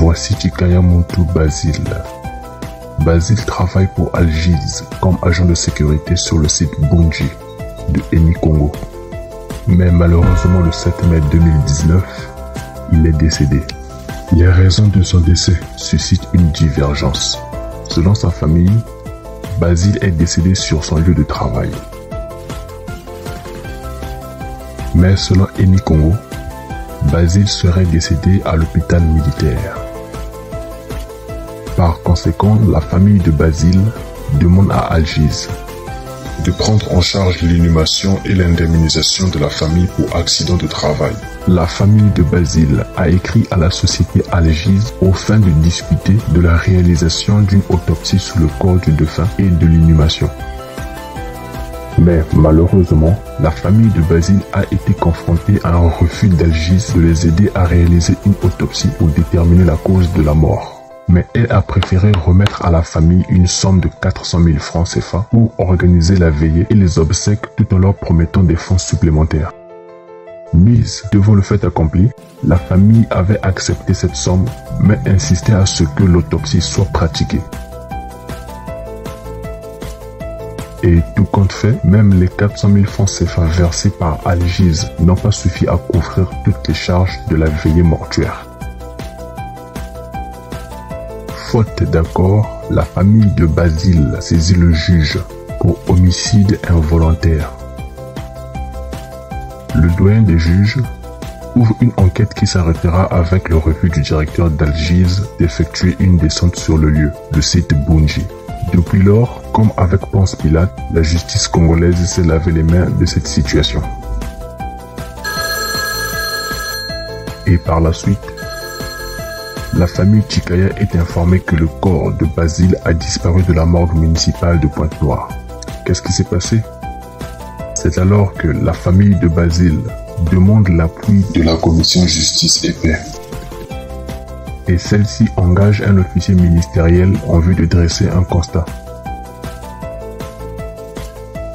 Voici Chikaya Muntu Basile. Basile travaille pour Algiz comme agent de sécurité sur le site Bunji de Eni Congo. Mais malheureusement le 7 mai 2019, il est décédé. Les raisons de son décès suscitent une divergence. Selon sa famille, Basile est décédé sur son lieu de travail. Mais selon Eni Congo, Basile serait décédé à l'hôpital militaire. Par conséquent, la famille de Basile demande à Algiz de prendre en charge l'inhumation et l'indemnisation de la famille pour accident de travail. La famille de Basile a écrit à la société Algiz aux fins de discuter de la réalisation d'une autopsie sur le corps du défunt et de l'inhumation. Mais malheureusement, la famille de Basile a été confrontée à un refus d'Algiz de les aider à réaliser une autopsie pour déterminer la cause de la mort. Mais elle a préféré remettre à la famille une somme de 400 000 francs CFA pour organiser la veillée et les obsèques tout en leur promettant des fonds supplémentaires. Mise devant le fait accompli, la famille avait accepté cette somme mais insistait à ce que l'autopsie soit pratiquée. Et tout compte fait, même les 400 000 francs CFA versés par Algiz n'ont pas suffi à couvrir toutes les charges de la veillée mortuaire. Faute d'accord, la famille de Basile saisit le juge pour homicide involontaire. Le doyen des juges ouvre une enquête qui s'arrêtera avec le refus du directeur d'Algiz d'effectuer une descente sur le lieu, le site Bunji. Depuis lors, comme avec Ponce Pilate, la justice congolaise s'est lavé les mains de cette situation. Et par la suite, la famille Chikaya est informée que le corps de Basile a disparu de la morgue municipale de Pointe-Noire. Qu'est-ce qui s'est passé? C'est alors que la famille de Basile demande l'appui de la commission justice et paix. Et celle-ci engage un officier ministériel en vue de dresser un constat.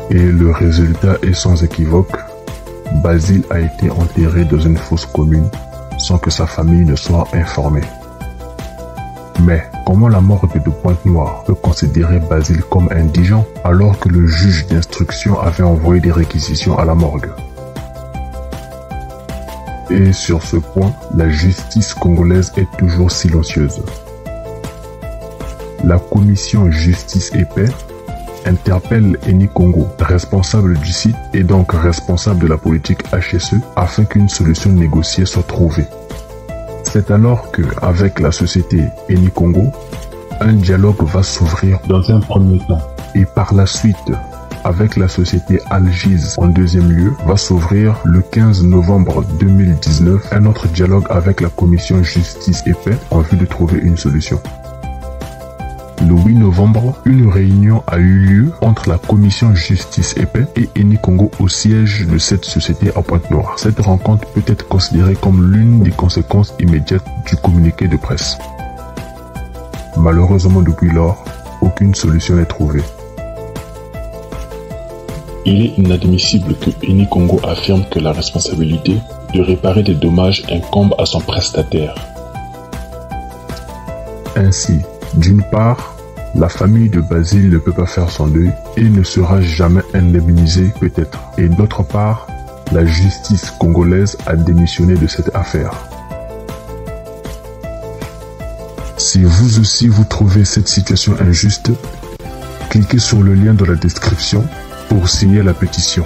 Et le résultat est sans équivoque. Basile a été enterré dans une fosse commune sans que sa famille ne soit informée. Mais comment la morgue de Pointe-Noire peut considérer Basile comme indigent alors que le juge d'instruction avait envoyé des réquisitions à la morgue? Et sur ce point, la justice congolaise est toujours silencieuse. La commission Justice et Paix interpelle Eni Congo, responsable du site et donc responsable de la politique HSE, afin qu'une solution négociée soit trouvée. C'est alors que, avec la société Eni Congo, un dialogue va s'ouvrir dans un premier temps. Et par la suite, avec la société Algiz en deuxième lieu, va s'ouvrir le 15 novembre 2019 un autre dialogue avec la commission Justice et Paix en vue de trouver une solution. Le 8 novembre, une réunion a eu lieu entre la commission Justice et Paix et Eni Congo au siège de cette société à Pointe-Noire. Cette rencontre peut être considérée comme l'une des conséquences immédiates du communiqué de presse. Malheureusement, depuis lors, aucune solution n'est trouvée. Il est inadmissible que Eni Congo affirme que la responsabilité de réparer des dommages incombe à son prestataire. Ainsi, d'une part, la famille de Basile ne peut pas faire son deuil et ne sera jamais indemnisée peut-être. Et d'autre part, la justice congolaise a démissionné de cette affaire. Si vous aussi vous trouvez cette situation injuste, cliquez sur le lien dans la description pour signer la pétition.